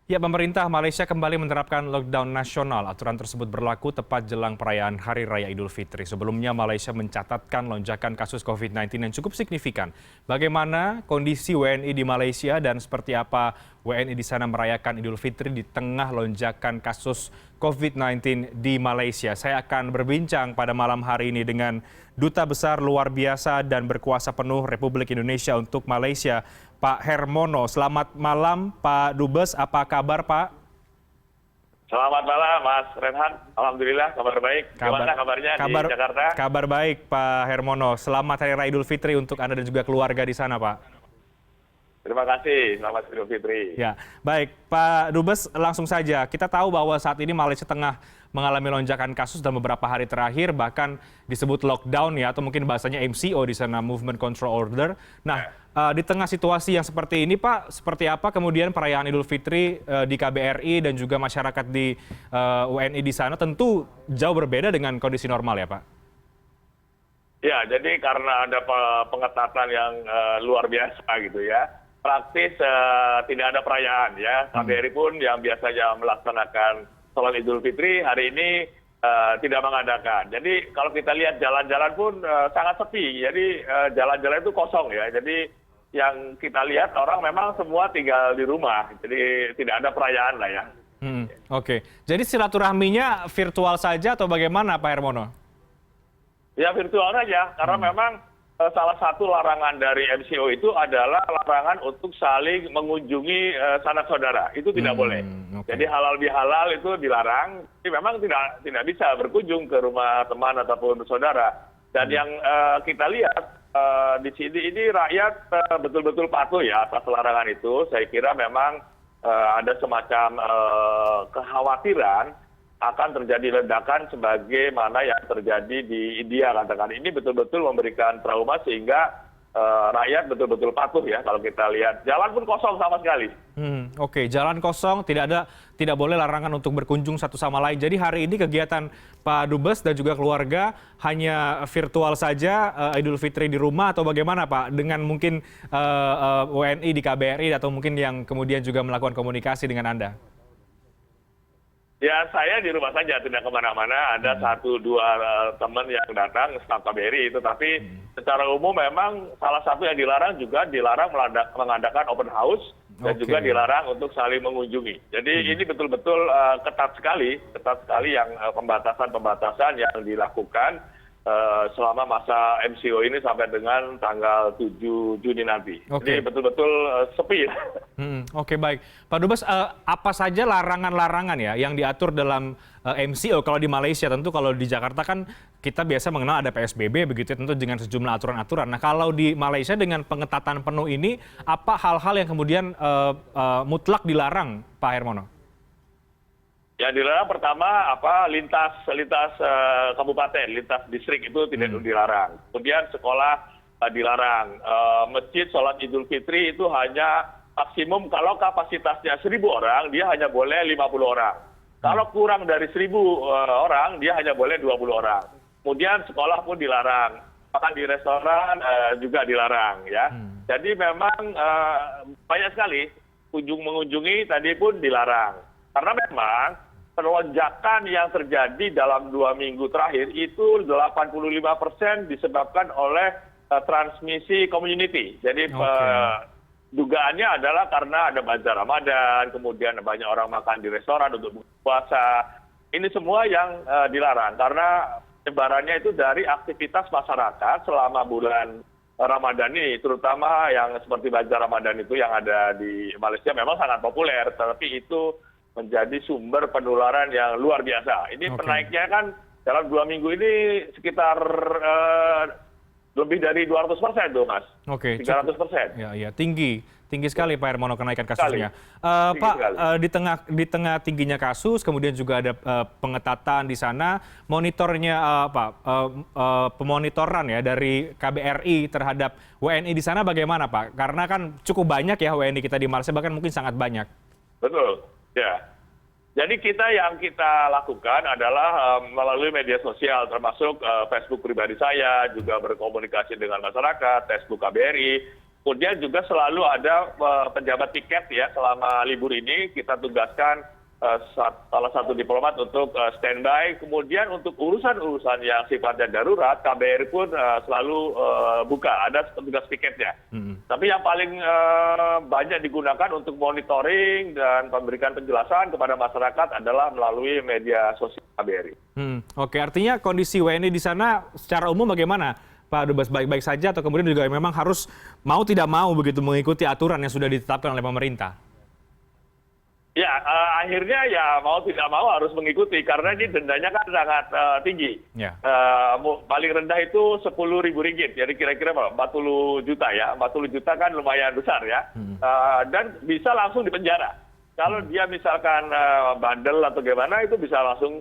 Ya, pemerintah Malaysia kembali menerapkan lockdown nasional. Aturan tersebut berlaku tepat jelang perayaan Hari Raya Idul Fitri. Sebelumnya, Malaysia mencatatkan lonjakan kasus COVID-19 yang cukup signifikan. Bagaimana kondisi WNI di Malaysia dan seperti apa WNI di sana merayakan Idul Fitri di tengah lonjakan kasus COVID-19 di Malaysia? Saya akan berbincang pada malam hari ini dengan Duta Besar Luar Biasa dan Berkuasa Penuh Republik Indonesia untuk Malaysia, Pak Hermono. Selamat malam, Pak Dubes. Apa kabar, Pak? Selamat malam, Mas Renhan. Alhamdulillah, kabar baik. Gimana kabarnya di Jakarta? Kabar baik, Pak Hermono. Selamat Hari Raya Idul Fitri untuk Anda dan juga keluarga di sana, Pak. Terima kasih. Selamat Idul Fitri. Ya, baik. Pak Dubes, langsung saja. Kita tahu bahwa saat ini Malaysia tengah mengalami lonjakan kasus dalam beberapa hari terakhir, bahkan disebut lockdown ya, atau mungkin bahasanya MCO di sana, Movement Control Order. Nah, di tengah situasi yang seperti ini, Pak, seperti apa kemudian perayaan Idul Fitri di KBRI dan juga masyarakat di WNI di sana tentu jauh berbeda dengan kondisi normal ya, Pak? Ya, jadi karena ada pengetatan yang luar biasa gitu ya, praktis tidak ada perayaan ya. KBRI pun yang biasanya melaksanakan sholat Idul Fitri hari ini tidak mengadakan. Jadi kalau kita lihat jalan-jalan pun sangat sepi. Jadi jalan-jalan itu kosong ya. Jadi yang kita lihat orang memang semua tinggal di rumah. Jadi tidak ada perayaan lah ya. Oke. Jadi silaturahminya virtual saja atau bagaimana, Pak Hermono? Ya virtual saja. Karena memang salah satu larangan dari MCO itu adalah larangan untuk saling mengunjungi sanak saudara. Itu tidak boleh. Okay. Jadi halal bihalal itu dilarang. Jadi memang tidak bisa berkunjung ke rumah teman ataupun saudara. Dan yang kita lihat di sini ini rakyat betul-betul patuh ya atas larangan itu. Saya kira memang ada semacam kekhawatiran akan terjadi ledakan sebagaimana yang terjadi di India katakan. Ini betul-betul memberikan trauma sehingga rakyat betul-betul patuh ya kalau kita lihat. Jalan pun kosong sama sekali. Oke, jalan kosong, tidak boleh larangan untuk berkunjung satu sama lain. Jadi hari ini kegiatan Pak Dubes dan juga keluarga hanya virtual saja Idul Fitri di rumah atau bagaimana, Pak? Dengan mungkin WNI di KBRI atau mungkin yang kemudian juga melakukan komunikasi dengan Anda? Ya saya di rumah saja, tidak kemana-mana. Ada satu dua teman yang datang, staf KBRI itu. Tapi secara umum memang salah satu yang dilarang juga dilarang mengadakan open house. Dan juga dilarang untuk saling mengunjungi. Jadi ini betul-betul ketat sekali yang pembatasan-pembatasan yang dilakukan selama masa MCO ini sampai dengan tanggal 7 Juni nanti. Jadi betul-betul sepi. Oke, baik. Pak Dubes, apa saja larangan-larangan ya yang diatur dalam MCO? Kalau di Malaysia tentu, kalau di Jakarta kan kita biasa mengenal ada PSBB begitu, tentu dengan sejumlah aturan-aturan. Nah, kalau di Malaysia dengan pengetatan penuh ini, apa hal-hal yang kemudian mutlak dilarang, Pak Hermono? Ya dilarang pertama lintas kabupaten, lintas distrik itu tidak dilarang. Kemudian sekolah dilarang. Masjid sholat Idul Fitri itu hanya maksimum kalau kapasitasnya 1.000 orang, dia hanya boleh 50 orang. Kalau kurang dari 1.000 orang, dia hanya boleh 20 orang. Kemudian sekolah pun dilarang. Makan di restoran juga dilarang ya. Jadi memang banyak sekali mengunjungi tadi pun dilarang. Karena memang lonjakan yang terjadi dalam 2 minggu terakhir itu 85% disebabkan oleh transmisi community. Jadi dugaannya adalah karena ada bazar Ramadan, kemudian banyak orang makan di restoran untuk puasa. Ini semua yang dilarang karena penyebarannya itu dari aktivitas masyarakat selama bulan Ramadan ini, terutama yang seperti bazar Ramadan itu yang ada di Malaysia memang sangat populer, tetapi itu menjadi sumber penularan yang luar biasa. Ini penaiknya kan dalam 2 minggu ini sekitar lebih dari 200% tuh, Mas. 300%. Ya, tinggi sekali Pak Hermono kenaikan kasusnya. Pak, di tengah tingginya kasus, kemudian juga ada pengetatan di sana. Monitornya pemonitoran ya dari KBRI terhadap WNI di sana bagaimana, Pak? Karena kan cukup banyak ya WNI kita di Malaysia, bahkan mungkin sangat banyak. Betul. Ya, jadi yang kita lakukan adalah melalui media sosial, termasuk Facebook pribadi saya, juga berkomunikasi dengan masyarakat, Facebook KBRI, Kemudian juga selalu ada penjabat tiket ya selama libur ini kita tugaskan salah satu diplomat untuk standby. Kemudian untuk urusan-urusan yang sifatnya darurat, KBRI pun selalu buka, ada petugas tiketnya. Tapi yang paling banyak digunakan untuk monitoring dan memberikan penjelasan kepada masyarakat adalah melalui media sosial KBRI. Oke, artinya kondisi WNI di sana secara umum bagaimana, Pak Dubes? Baik-baik saja atau kemudian juga memang harus mau tidak mau begitu mengikuti aturan yang sudah ditetapkan oleh pemerintah? Ya, akhirnya ya mau tidak mau harus mengikuti karena ini dendanya kan sangat tinggi. Ya. Paling rendah itu Rp10.000, jadi kira-kira 40 juta ya. 40 juta kan lumayan besar ya. Dan bisa langsung dipenjara. Kalau dia misalkan bandel atau gimana itu bisa langsung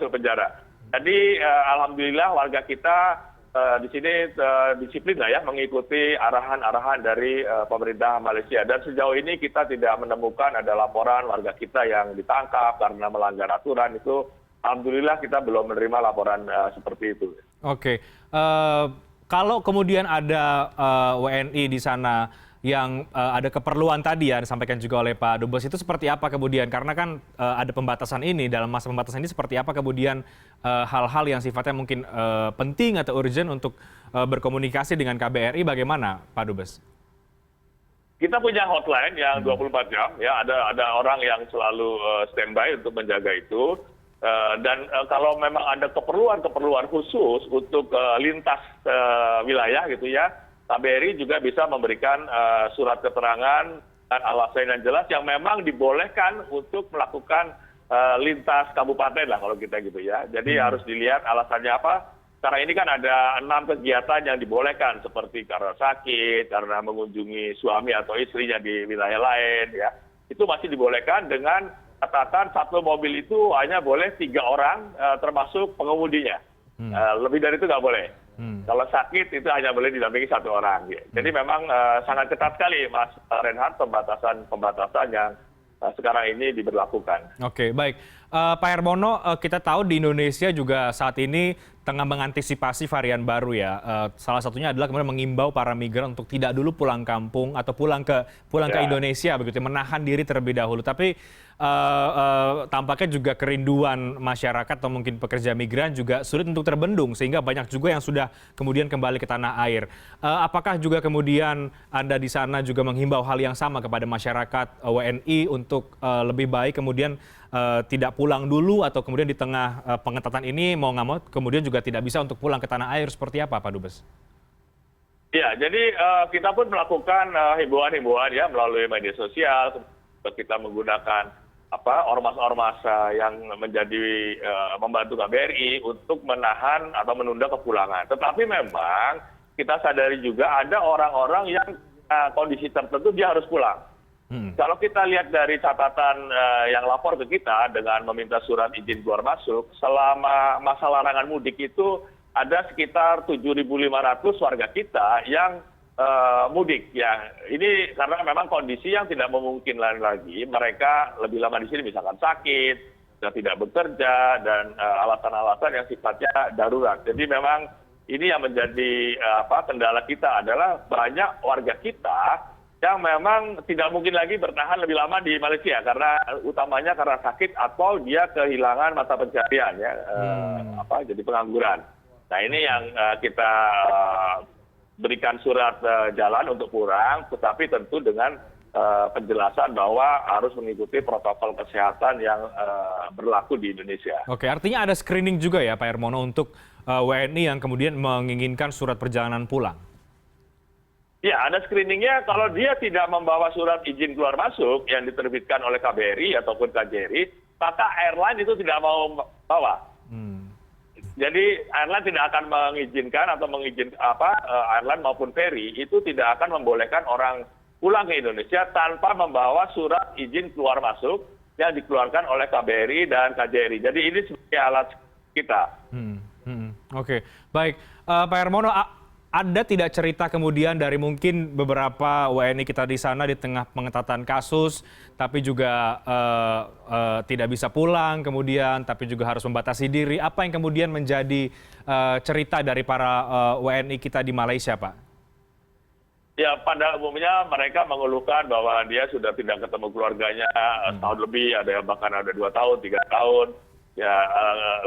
penjara. Jadi alhamdulillah warga kita di sini disiplin lah ya mengikuti arahan-arahan dari pemerintah Malaysia. Dan sejauh ini kita tidak menemukan ada laporan warga kita yang ditangkap karena melanggar aturan itu. Alhamdulillah kita belum menerima laporan seperti itu. Oke, kalau kemudian ada WNI di sana yang ada keperluan tadi ya disampaikan juga oleh Pak Dubes, itu seperti apa kemudian? Karena kan ada pembatasan ini, dalam masa pembatasan ini seperti apa kemudian hal-hal yang sifatnya mungkin penting atau urgent untuk berkomunikasi dengan KBRI, bagaimana Pak Dubes? Kita punya hotline yang 24 jam, ya ada orang yang selalu standby untuk menjaga itu. Dan kalau memang ada keperluan khusus untuk lintas wilayah gitu ya, KBRI juga bisa memberikan surat keterangan dan alasan yang jelas yang memang dibolehkan untuk melakukan lintas kabupaten lah kalau kita gitu ya. Jadi harus dilihat alasannya apa. Karena ini kan ada 6 kegiatan yang dibolehkan seperti karena sakit, karena mengunjungi suami atau istrinya di wilayah lain ya. Itu masih dibolehkan dengan catatan satu mobil itu hanya boleh 3 orang termasuk pengemudinya. Lebih dari itu nggak boleh. Kalau sakit itu hanya boleh didampingi 1 orang. Jadi memang sangat ketat sekali Mas Reinhardt pembatasan yang sekarang ini diberlakukan. Oke, baik. Pak Hermono, kita tahu di Indonesia juga saat ini tengah mengantisipasi varian baru ya. Salah satunya adalah kemudian mengimbau para migran untuk tidak dulu pulang kampung atau pulang ke Indonesia begitu, menahan diri terlebih dahulu. Tapi tampaknya juga kerinduan masyarakat atau mungkin pekerja migran juga sulit untuk terbendung sehingga banyak juga yang sudah kemudian kembali ke tanah air. Apakah juga kemudian Anda di sana juga menghimbau hal yang sama kepada masyarakat WNI untuk lebih baik kemudian tidak pulang dulu atau kemudian di tengah pengetatan ini mau nggak mau kemudian juga tidak bisa untuk pulang ke tanah air, seperti apa Pak Dubes? Ya, jadi kita pun melakukan himbauan-himbauan ya melalui media sosial. Kita menggunakan ormas-ormas yang menjadi membantu KBRI untuk menahan atau menunda kepulangan. Tetapi memang kita sadari juga ada orang-orang yang kondisi tertentu dia harus pulang. Kalau kita lihat dari catatan yang lapor ke kita dengan meminta surat izin keluar masuk, selama masa larangan mudik itu ada sekitar 7.500 warga kita yang mudik. Ya, ini karena memang kondisi yang tidak memungkinkan lagi. Mereka lebih lama di sini, misalkan sakit, dan tidak bekerja, dan alasan-alasan yang sifatnya darurat. Jadi memang ini yang menjadi kendala kita adalah banyak warga kita yang memang tidak mungkin lagi bertahan lebih lama di Malaysia karena utamanya karena sakit atau dia kehilangan mata pencarian ya, jadi pengangguran. Nah ini yang kita berikan surat jalan untuk pulang, tetapi tentu dengan penjelasan bahwa harus mengikuti protokol kesehatan yang berlaku di Indonesia. Oke, artinya ada screening juga ya Pak Hermono untuk WNI yang kemudian menginginkan surat perjalanan pulang? Ya, ada screeningnya. Kalau dia tidak membawa surat izin keluar masuk yang diterbitkan oleh KBRI ataupun KJRI, maka airline itu tidak mau bawa. Jadi airline tidak akan mengizinkan atau airline maupun ferry itu tidak akan membolehkan orang pulang ke Indonesia tanpa membawa surat izin keluar masuk yang dikeluarkan oleh KBRI dan KJRI. Jadi ini sebagai alat kita. Oke, baik. Pak Hermono, ada tidak cerita kemudian dari mungkin beberapa WNI kita di sana di tengah pengetatan kasus, tapi juga tidak bisa pulang kemudian, tapi juga harus membatasi diri. Apa yang kemudian menjadi cerita dari para WNI kita di Malaysia, Pak? Ya, pada umumnya mereka mengeluhkan bahwa dia sudah tidak ketemu keluarganya setahun lebih, ada yang bahkan ada 2 tahun, 3 tahun. Ya,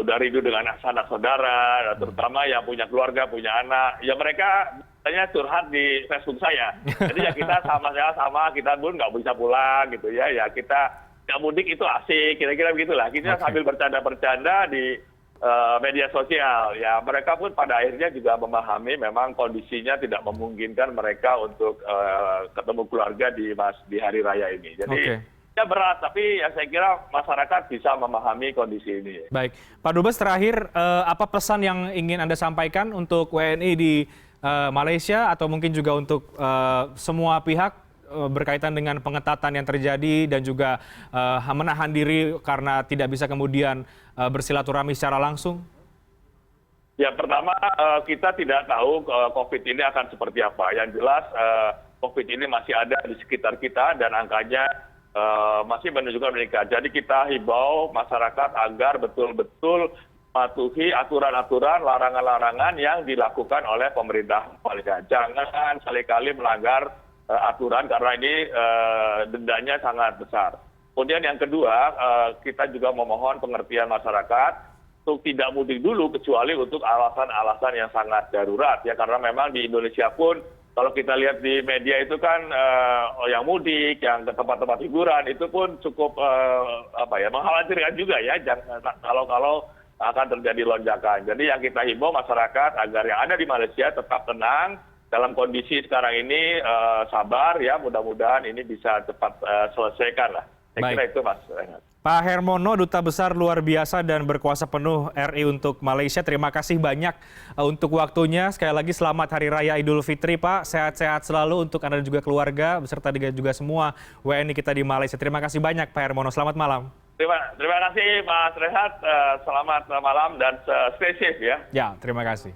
udah rindu dengan sanak saudara, terutama yang punya keluarga, punya anak. Ya mereka biasanya curhat di Facebook saya. Jadi ya kita sama, kita pun nggak bisa pulang gitu ya. Ya kita nggak mudik itu asik, kira-kira begitulah. Kita sambil bercanda-bercanda di media sosial. Ya mereka pun pada akhirnya juga memahami memang kondisinya tidak memungkinkan mereka untuk ketemu keluarga di hari raya ini. Jadi ya berat, tapi ya saya kira masyarakat bisa memahami kondisi ini. Baik, Pak Dubes terakhir apa pesan yang ingin Anda sampaikan untuk WNI di Malaysia atau mungkin juga untuk semua pihak berkaitan dengan pengetatan yang terjadi dan juga menahan diri karena tidak bisa kemudian bersilaturahmi secara langsung? Ya pertama kita tidak tahu COVID ini akan seperti apa. Yang jelas COVID ini masih ada di sekitar kita dan angkanya masih menunjukkan meningkat. Jadi kita himbau masyarakat agar betul-betul mematuhi aturan-aturan, larangan-larangan yang dilakukan oleh pemerintah Malaysia. Jangan sekali-kali melanggar aturan karena ini dendanya sangat besar. Kemudian yang kedua, kita juga memohon pengertian masyarakat untuk tidak mudik dulu kecuali untuk alasan-alasan yang sangat darurat ya, karena memang di Indonesia pun kalau kita lihat di media itu kan yang mudik, yang ke tempat-tempat hiburan itu pun cukup mengkhawatirkan juga ya, kalau akan terjadi lonjakan. Jadi yang kita himbau masyarakat agar yang ada di Malaysia tetap tenang dalam kondisi sekarang ini, sabar ya, mudah-mudahan ini bisa cepat selesaikan lah. Saya kira itu Mas Renhat. Pak Hermono, Duta Besar luar biasa dan berkuasa penuh RI untuk Malaysia. Terima kasih banyak untuk waktunya. Sekali lagi selamat Hari Raya Idul Fitri, Pak. Sehat-sehat selalu untuk Anda dan juga keluarga, beserta juga semua WNI kita di Malaysia. Terima kasih banyak, Pak Hermono. Selamat malam. Terima kasih Mas Renhat. Selamat malam dan stay safe ya. Ya, terima kasih.